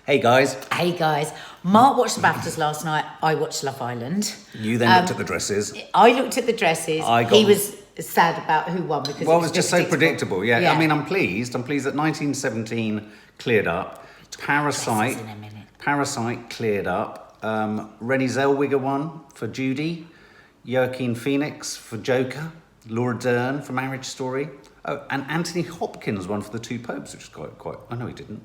Hey guys. Hey guys. Mark watched the BAFTAs last night. I watched Love Island. You then looked at the dresses. I looked at the dresses. He was sad about who won because it was just so predictable. Yeah. I mean, I'm pleased that 1917 cleared up. Parasite cleared up. Renee Zellweger won for Jodi. Joaquin Phoenix for Joker. Laura Dern for Marriage Story. Oh, and Anthony Hopkins won for The Two Popes, which is quite. Oh no, he didn't.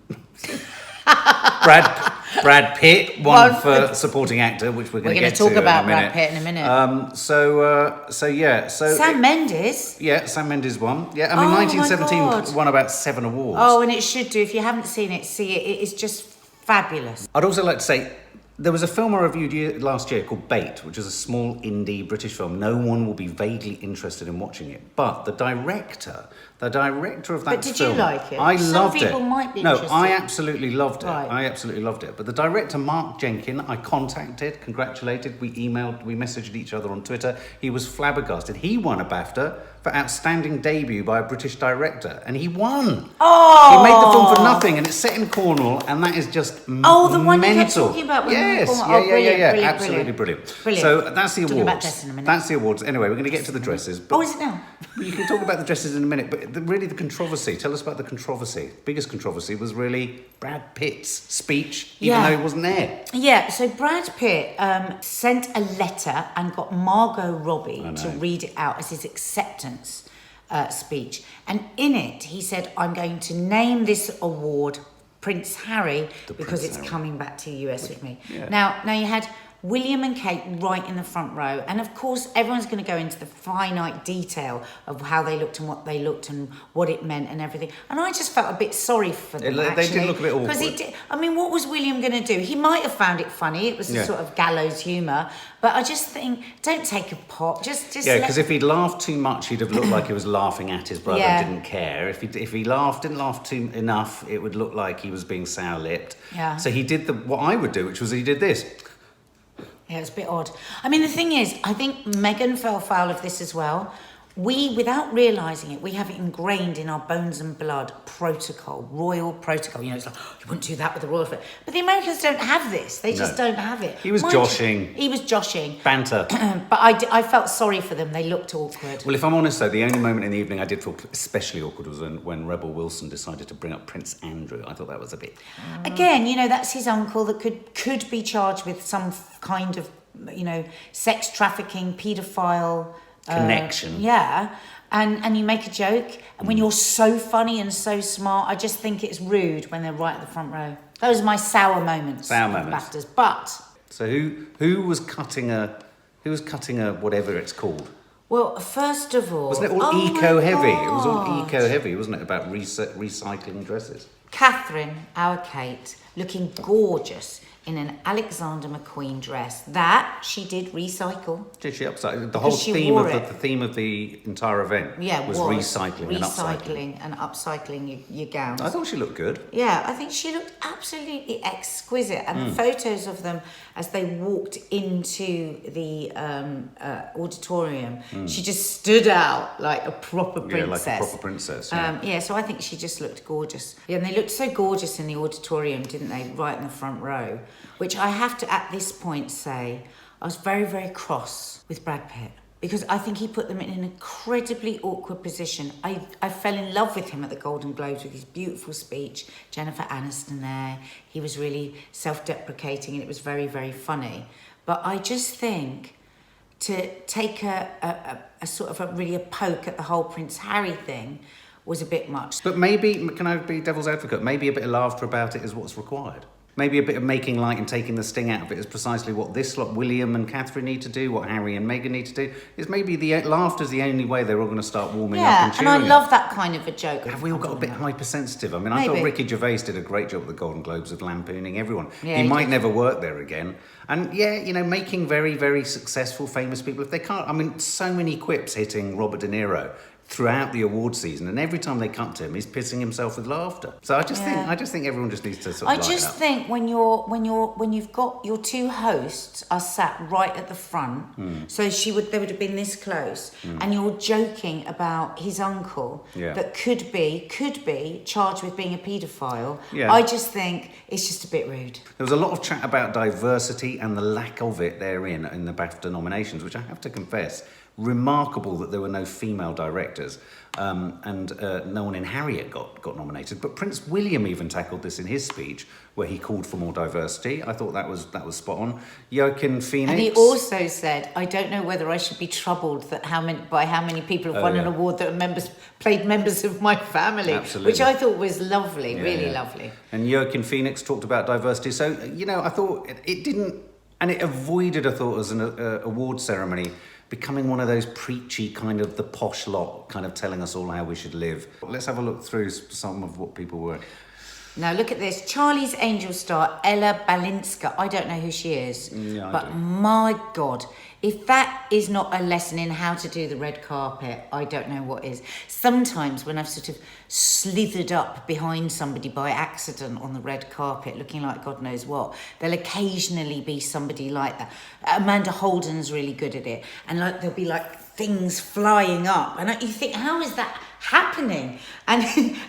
Brad Pitt won for supporting actor, which we're going to get to. We're going to talk about Brad Pitt in a minute. So Sam Mendes. Yeah, Sam Mendes won. Yeah, I mean, 1917 won about 7 awards. Oh, and it should do. If you haven't seen it, see it. It is just fabulous. I'd also like to say, there was a film I reviewed last year called Bait, which is a small indie British film. No one will be vaguely interested in watching it. But the director of that film... But did you like it? I loved it. Some people might be interested. No, I absolutely loved it. Right. I absolutely loved it. But the director, Mark Jenkin, I contacted, congratulated, we emailed, we messaged each other on Twitter. He was flabbergasted. He won a BAFTA for outstanding debut by a British director. And he won. Oh! He made the film for nothing, and it's set in Cornwall, and that is just mental. The one you kept talking about. Yes, brilliant, absolutely brilliant. So that's the talking awards. About dress in a minute. That's the awards. Anyway, we're going to get to the dresses. But is it now? You can talk about the dresses in a minute, but the controversy. Tell us about the controversy. Biggest controversy was really Brad Pitt's speech, even though he wasn't there. Yeah, so Brad Pitt sent a letter and got Margot Robbie to read it out as his acceptance speech. And in it, he said, I'm going to name this award Prince Harry because it's coming back to the US with me. Yeah. Now you had William and Kate right in the front row, and of course everyone's going to go into the finite detail of how they looked and what they looked and what it meant and everything, and I just felt a bit sorry for them. They did look a bit awkward. Because what was William going to do? He might have found it funny, it was a sort of gallows humour, but I just think, don't take a pop, just because if he'd laughed too much, he'd have looked like he was laughing at his brother and didn't care. If he didn't laugh too enough, it would look like he was being sour-lipped. Yeah. So he did what I would do, which was he did this. Yeah, it's a bit odd. I mean, the thing is, I think Meghan fell foul of this as well. We, without realising it, we have it ingrained in our bones and blood protocol, royal protocol. You know, it's like, you wouldn't do that with the royal family. But the Americans don't have this. They just don't have it. He was joshing. He was joshing. Banter. But I felt sorry for them. They looked awkward. Well, if I'm honest, though, the only moment in the evening I did feel especially awkward was when Rebel Wilson decided to bring up Prince Andrew. I thought that was a bit... Again, that's his uncle that could be charged with some kind of, sex trafficking, paedophile... connection. And you make a joke, and when you're so funny and so smart, I just think it's rude when they're right at the front row. Those are my sour moments. BAFTAs. But so who was cutting a whatever it's called? Well, first of all, wasn't it all eco heavy? It was all eco heavy, wasn't it? About recycling dresses. Catherine, our Kate, looking gorgeous in an Alexander McQueen dress that she did recycle. Did she upcycle? The whole theme of the entire event was recycling and upcycling your gowns. I thought she looked good. Yeah, I think she looked absolutely exquisite. And the photos of them as they walked into the auditorium, she just stood out like a proper princess. Yeah, like a proper princess. So I think she just looked gorgeous. Yeah, and they looked so gorgeous in the auditorium, didn't they? Right in the front row. Which I have to, at this point, say, I was very, very cross with Brad Pitt. Because I think he put them in an incredibly awkward position. I fell in love with him at the Golden Globes with his beautiful speech. Jennifer Aniston there. He was really self-deprecating and it was very, very funny. But I just think to take a sort of a poke at the whole Prince Harry thing was a bit much. But maybe, can I be devil's advocate, maybe a bit of laughter about it is what's required. Maybe a bit of making light and taking the sting out of it is precisely what this lot, William and Catherine, need to do, what Harry and Meghan need to do. Is maybe the laughter's the only way they're all going to start warming up and cheering. Yeah, and I love that kind of a joke. Have we all got a bit hypersensitive? I mean, I thought Ricky Gervais did a great job at the Golden Globes of lampooning everyone. Yeah, he might never work there again. And making very, very successful, famous people, if they can't... I mean, so many quips hitting Robert De Niro. throughout the award season, and every time they cut to him, he's pissing himself with laughter. So I just think everyone just needs to sort of I just think when you've got your two hosts are sat right at the front, so they would have been this close, and you're joking about his uncle that could be charged with being a paedophile. Yeah. I just think it's just a bit rude. There was a lot of chat about diversity and the lack of it therein in the BAFTA nominations, which I have to confess, remarkable that there were no female directors, and no one in Harriet got nominated. But Prince William even tackled this in his speech, where he called for more diversity. I thought that was spot on. Joaquin Phoenix, and he also said, "I don't know whether I should be troubled that how many people have won an award that are played members of my family," Absolutely. Which I thought was lovely, really lovely. And Joaquin Phoenix talked about diversity. So I thought it didn't, and it avoided, I thought, as an award ceremony, becoming one of those preachy kind of the posh lot, kind of telling us all how we should live. Let's have a look through some of what people were. Now look at this. Charlie's Angel star Ella Balinska. I don't know who she is, but my God, if that is not a lesson in how to do the red carpet, I don't know what is. Sometimes when I've sort of slithered up behind somebody by accident on the red carpet, looking like God knows what, there'll occasionally be somebody like that. Amanda Holden's really good at it, and there'll be things flying up, and you think, how is that happening? And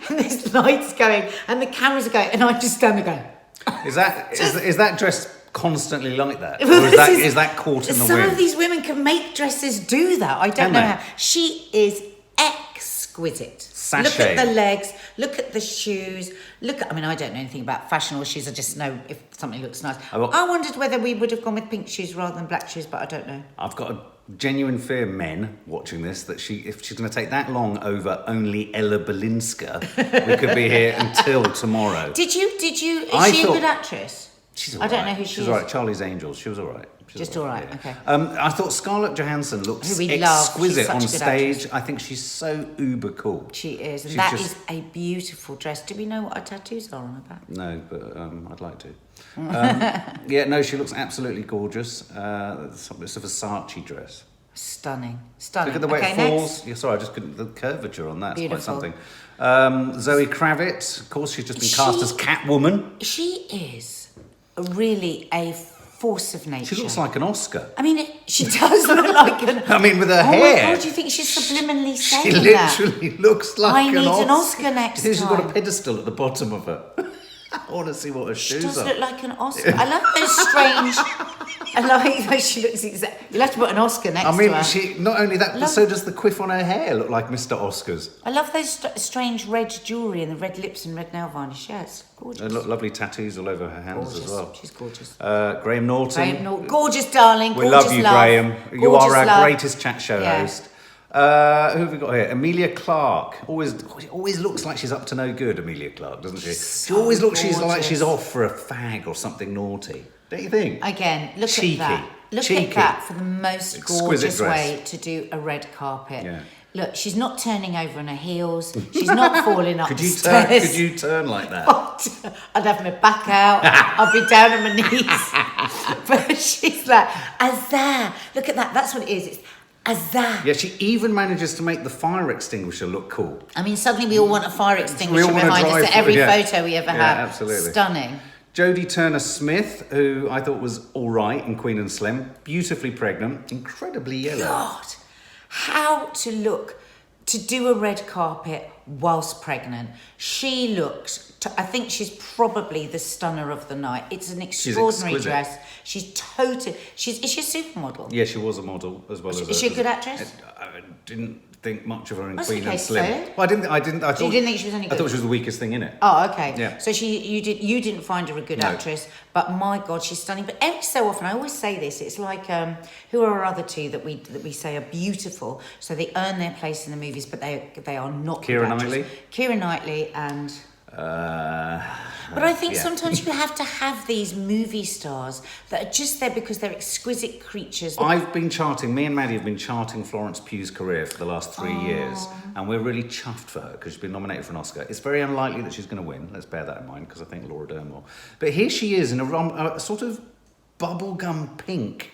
there's lights going, and the cameras are going, and I just stand there going. Is that dress constantly like that, or is that caught in the wind? Some of these women can make dresses do that. I don't know how. She is exquisite. Sachet. Look at the legs. Look at the shoes. I mean, I don't know anything about fashion or shoes. I just know if something looks nice. I wondered whether we would have gone with pink shoes rather than black shoes, but I don't know. I've got a genuine fear, men watching this, that if she's going to take that long over only Ella Balinska, we could be here until tomorrow. Did you? Is she a good actress? She's all right. I don't know who she is. She's all right. Charlie's Angels. She was all right. Just all right, okay. I thought Scarlett Johansson looks exquisite on stage. I think she's so uber cool. She is, and that is a beautiful dress. Do we know what her tattoos are on her back? No, but I'd like to. She looks absolutely gorgeous. It's a Versace dress. Stunning. Look at the way it falls. Yeah, sorry, I just couldn't. The curvature on that's quite something. Zoe Kravitz, of course, she's just been cast as Catwoman. She is really a force of nature. She looks like an Oscar. I mean, she does look like an... I mean, with her hair. My God, do you think she's subliminally saying that? She literally looks like an Oscar. I need an Oscar next time. She's got a pedestal at the bottom of her. I want to see what her shoes are. She does look like an Oscar. I love those strange... I like how she looks exactly... You'll have to put an Oscar next to her. She not only that, but so does the quiff on her hair look like Mr. Oscar's. I love those strange red jewellery and the red lips and red nail varnish. Yeah, it's gorgeous. And lovely tattoos all over her hands as well. She's gorgeous. Graham Norton. Gorgeous, darling. We love you, Graham. You are our greatest chat show host. Who have we got here? Emilia Clarke. Always looks like she's up to no good, Emilia Clarke, doesn't she? She always looks like she's off for a fag or something naughty. Don't you think? Again, look at that. Look at that for the most gorgeous way to do a red carpet. Yeah. Look, she's not turning over on her heels. She's not falling up the stairs. Could you turn like that? I'd have my back out. I'd be down on my knees. But she's like, Azar. Look at that. That's what it is. It's Azar. Yeah, she even manages to make the fire extinguisher look cool. I mean, suddenly we all want a fire extinguisher behind us at every photo we ever have. Absolutely. Stunning. Jodi Turner-Smith, who I thought was all right in Queen and Slim, beautifully pregnant, incredibly yellow. God, how to look, to do a red carpet whilst pregnant. She looks, I think she's probably the stunner of the night. It's an extraordinary dress. Is she a supermodel? Yeah, she was a model as well as. Is she a good actress? I didn't think much of her in That's Queen okay and Slim. So. Well, I didn't. I thought, you didn't think she was any good? I thought she was the weakest thing in it. Oh, okay. Yeah. So you didn't find her a good actress, but my God, she's stunning. But every so often, I always say this. It's like who are our other two that we say are beautiful? So they earn their place in the movies, but they are not. Keira Knightley. Keira Knightley and. But I think sometimes you have to have these movie stars that are just there because they're exquisite creatures. Me and Maddie have been charting Florence Pugh's career for the last 3 years, and we're really chuffed for her because she's been nominated for an Oscar. It's very unlikely that she's going to win, let's bear that in mind, because I think Laura Dern will. But here she is in a sort of bubblegum pink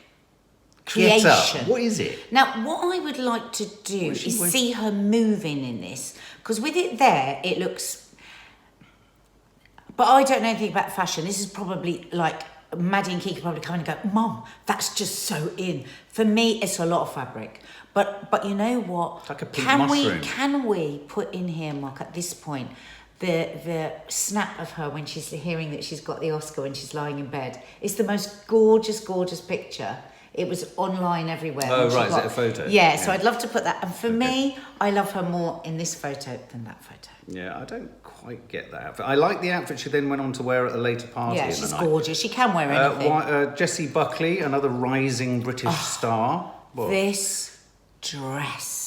creation. Get up. What is it? Now, what I would like to do is see her moving in this, because with it there, it looks... But I don't know anything about fashion. This is probably like... Maddie and Key could probably come in and go, Mum, that's just so in. For me, it's a lot of fabric. But you know what? It's like a pink mushroom. Can we put in here, Mark, at this point, the snap of her when she's hearing that she's got the Oscar when she's lying in bed? It's the most gorgeous, gorgeous picture. It was online everywhere. Oh, right, is it a photo? Yeah, so I'd love to put that. And for me, I love her more in this photo than that photo. Yeah, I don't quite get that outfit. I like the outfit she then went on to wear at a later party in the night. Yeah, she's gorgeous. She can wear anything. Jessie Buckley, another rising British star. What? This dress.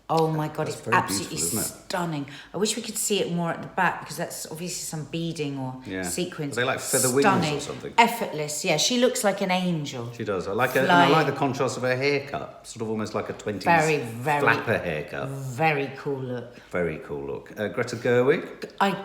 Oh my God, it's absolutely stunning. I wish we could see it more at the back because that's obviously some beading or sequins. Are they like feather wings or something? Effortless, yeah. She looks like an angel. She does. I like and I like the contrast of her haircut. Sort of almost like a 20s flapper haircut. Very cool look. Very cool look. Greta Gerwig. I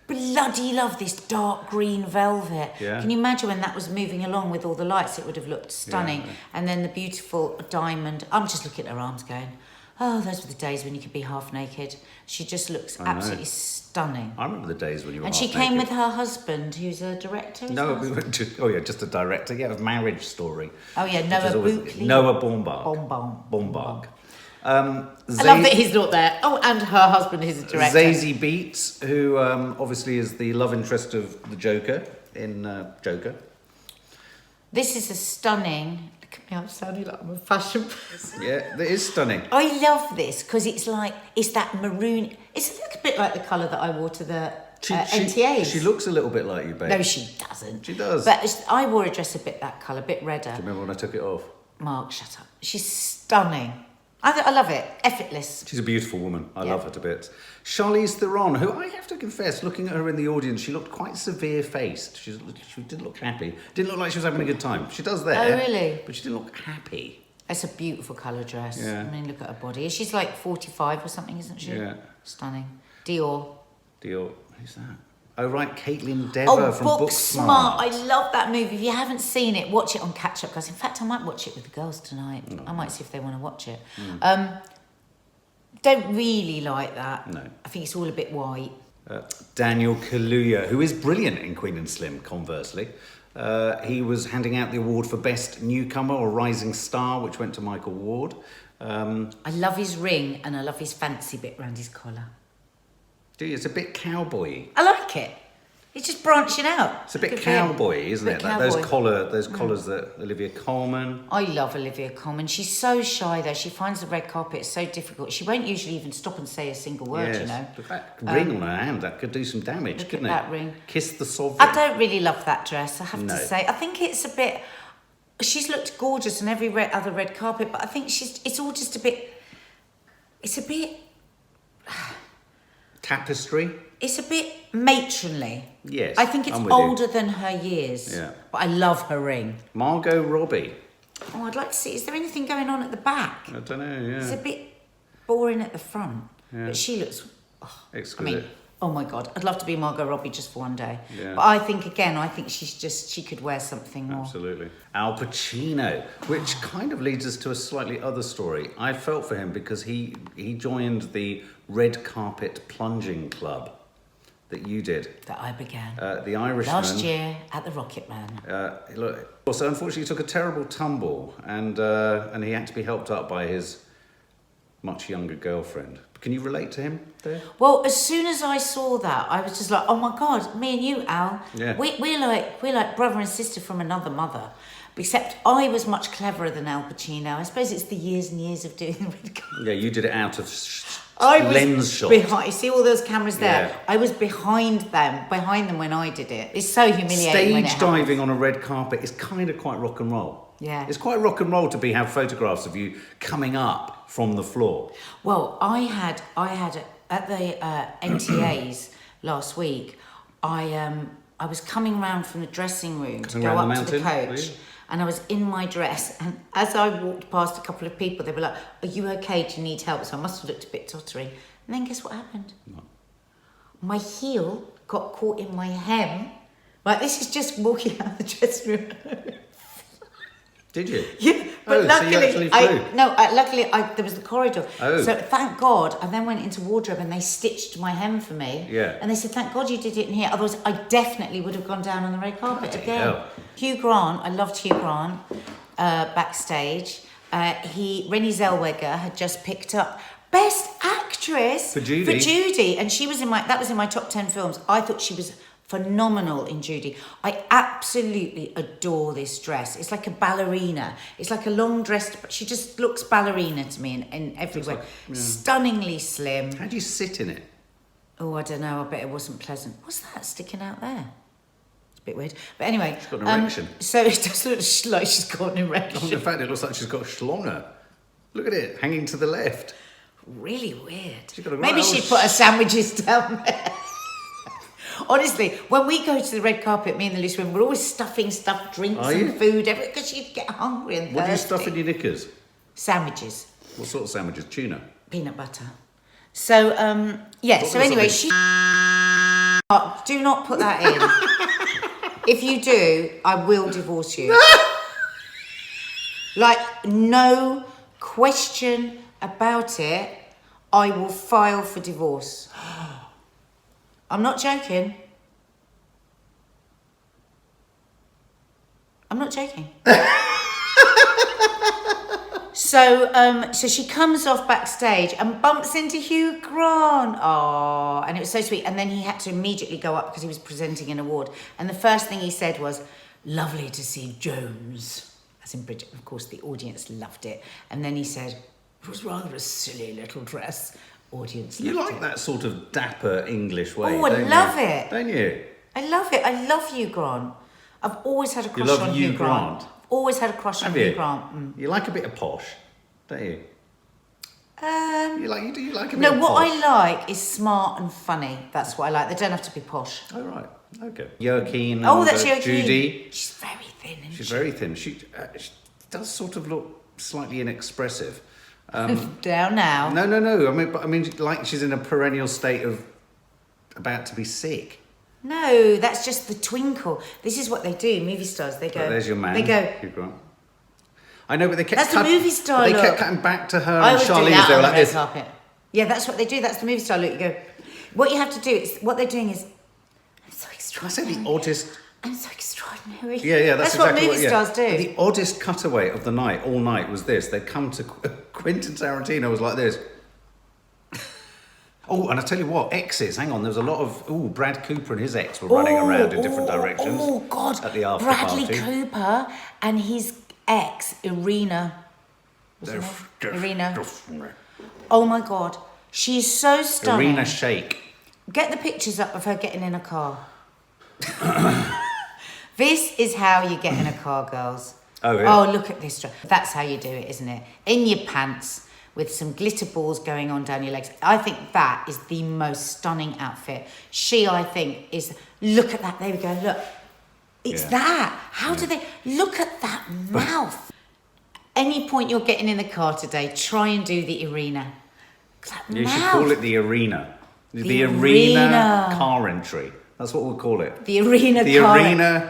bloody love this dark green velvet. Yeah. Can you imagine when that was moving along with all the lights? It would have looked stunning. Yeah. And then the beautiful diamond. I'm just looking at her arms going, oh, those were the days when you could be half naked. She just looks absolutely stunning. I remember the days when you were half naked. And she came with her husband, who's a director. No, we went to, just a director. Yeah, of Marriage Story. Oh yeah, Noah Baumbach. Noah Baumbach. Baumbach. I love that he's not there. Oh, and her husband is a director. Zazie Beetz, who obviously is the love interest of the Joker in Joker. This is a stunning... Look at me, I'm sounding like I'm a fashion person. Yeah, it is stunning. I love this because it's that maroon. It's a little bit like the colour that I wore to the NTAs. She looks a little bit like you, babe. No, she doesn't. She does. But I wore a dress a bit that colour, a bit redder. Do you remember when I took it off? Mark, shut up. She's stunning. I love it. Effortless. She's a beautiful woman. I love her to bits. Charlize Theron, who I have to confess, looking at her in the audience, she looked quite severe-faced. She didn't look happy. Didn't look like she was having a good time. She does there. Oh, really? But she didn't look happy. It's a beautiful colour dress. Yeah. I mean, look at her body. She's like 45 or something, isn't she? Yeah. Stunning. Dior. Who's that? Oh, right, Caitlin Dever from Booksmart. I love that movie. If you haven't seen it, watch it on Catch Up, guys. In fact, I might watch it with the girls tonight. I might see if they want to watch it. Don't really like that. No. I think it's all a bit white. Daniel Kaluuya, who is brilliant in Queen and Slim, conversely. He was handing out the award for Best Newcomer or Rising Star, which went to Michael Ward. I love his ring and I love his fancy bit around his collar. It's a bit cowboy-y. I like it. It's just branching out. It's a bit cowboy-y, isn't it? Cowboy. Those collars that Olivia Colman. I love Olivia Colman. She's so shy though. She finds the red carpet so difficult. She won't usually even stop and say a single word, you know. Look at that ring on her hand. That could do some damage, couldn't it? That ring. Kiss the sovereign. I don't really love that dress, I have to say. I think it's a bit... She's looked gorgeous on every other red carpet, but I think it's all just a bit... It's a bit... Tapestry. It's a bit matronly. Yes, I think it's older than her years. Yeah. But I love her ring. Margot Robbie. Oh, I'd like to see. Is there anything going on at the back? I don't know, yeah. It's a bit boring at the front. Yeah. But she looks... exquisite. I mean, oh my God. I'd love to be Margot Robbie just for one day. Yeah. But I think she could wear something more. Absolutely. Al Pacino, which kind of leads us to a slightly other story. I felt for him because he joined the red carpet plunging club that you did. That I began. The Irishman. Last year at the Rocket Man. So unfortunately he took a terrible tumble and he had to be helped up by his much younger girlfriend. Can you relate to him there? Well, as soon as I saw that, I was just like, oh my God, me and you, Al. Yeah. We're like brother and sister from another mother. Except I was much cleverer than Al Pacino. I suppose it's the years and years of doing the red carpet. Yeah, you did it out of lens shot. You see all those cameras there? Yeah. I was behind them when I did it. It's so humiliating. Stage diving on a red carpet is kind of quite rock and roll. Yeah. It's quite rock and roll to have photographs of you coming up from the floor. Well, I had at the NTAs last week. I was coming round from the dressing room to go up to the coach. And I was in my dress, and as I walked past a couple of people, they were like, are you okay? Do you need help? So I must have looked a bit tottery. And then guess what happened? What? My heel got caught in my hem. Like, this is just walking out of the dressing room. Did you? Yeah, but luckily, so you actually flew? luckily there was the corridor. Oh. So thank God, I then went into wardrobe and they stitched my hem for me. Yeah. And they said, thank God you did it in here. Otherwise, I definitely would have gone down on the red carpet again. Hell. Hugh Grant, I loved Hugh Grant backstage. Renee Zellweger had just picked up Best Actress for Jodi, and she was that was in my top 10 films. I thought she was phenomenal in Jodi. I absolutely adore this dress. It's like a ballerina. It's like a long dress, but she just looks ballerina to me in every way. Stunningly slim. How do you sit in it? Oh, I don't know. I bet it wasn't pleasant. What's that sticking out there? It's a bit weird. But anyway. She's got an erection. So it does look like she's got an erection. In fact, it looks like she's got a schlonger. Look at it, hanging to the left. Really weird. She's got a Maybe she'd put her sandwiches down there. Honestly, when we go to the red carpet, me and the loose women, we're always stuffing stuff, drinks and food, because you'd get hungry and thirsty. What do you stuff in your knickers? Sandwiches. What sort of sandwiches? Tuna? Peanut butter. So, so anyway, do not put that in. If you do, I will divorce you. Like, no question about it, I will file for divorce. I'm not joking. I'm not joking. So she comes off backstage and bumps into Hugh Grant. Oh, and it was so sweet. And then he had to immediately go up because he was presenting an award. And the first thing he said was, "Lovely to see Jones." As in Bridget. Of course, the audience loved it. And then he said, "It was rather a silly little dress." Audience loved it. You like that sort of dapper English way, Oh, I love it. Don't you? I love it. I love Hugh Grant. I've always had a crush on Hugh Grant. I've always had a crush on Hugh Grant. Mm. You like a bit of posh, don't you? You like a bit of posh? No, what I like is smart and funny. That's what I like. They don't have to be posh. Oh, right. Okay. Joaquin. Oh, that's Joaquin. Jodi. She's very thin, isn't she? She's very thin. She does sort of look slightly inexpressive. Down now. No. I mean, like she's in a perennial state of about to be sick. No, that's just the twinkle. This is what they do, movie stars. They go. Oh, there's your man. They go. Hugh Grant. I know, but they kept. That's the movie star look. They kept cutting back to her I and would do Charlize. that They were on like the red this. carpet. Yeah, that's what they do. That's the movie star look. You go. What you have to do is what they're doing is. I'm so extraordinary. I say the oddest. I'm so extraordinary. Yeah, that's what exactly movie stars do. But the oddest cutaway of the night, all night, was this. They'd come to Quentin Tarantino was like this. Oh, and I tell you what, exes. Hang on, there was a lot of Brad Cooper and his ex were running around in different directions. Oh God! At the after Bradley party. Cooper and his ex Irina. Irina. Oh my God, she's so stunning. Irina Shayk. Get the pictures up of her getting in a car. This is how you get in a car, girls. Oh, yeah. Oh, look at this. That's how you do it, isn't it? In your pants with some glitter balls going on down your legs. I think that is the most stunning outfit. She, I think, is... Look at that. There we go. Look. It's that. How do they... Look at that mouth. Any point you're getting in the car today, try and do the Irina. You should call it the arena. The arena car entry. That's what we'll call it. The arena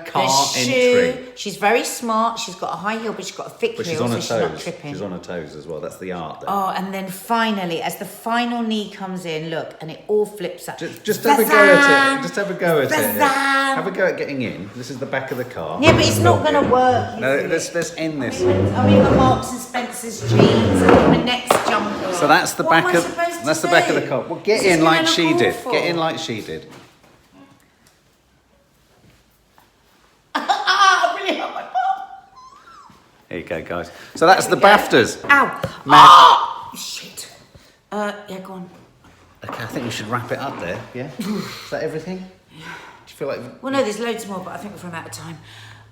car entry. She's very smart. She's got a high heel, but she's got a thick heel, she's on her so toes. she's not tripping. She's on her toes as well. That's the art there. Oh, and then finally, as the final knee comes in, look, and it all flips up. Just have a go at it. Just have a go at it. Zazan! Have a go at getting in. This is the back of the car. Yeah, but it's not going to work. No, let's end this. I'm in my Marks and Spencer's jeans and my next jumper. So that's the back of the back of the car. Well, get in like she did. Awful. Get in like she did. There you go, guys. So that's the BAFTAs. Ow! Oh, shit. Yeah, go on. Okay, I think we should wrap it up there. Yeah? Is that everything? Yeah. Do you feel like... Well, no, there's loads more, but I think we've run out of time.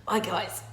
Bye, guys.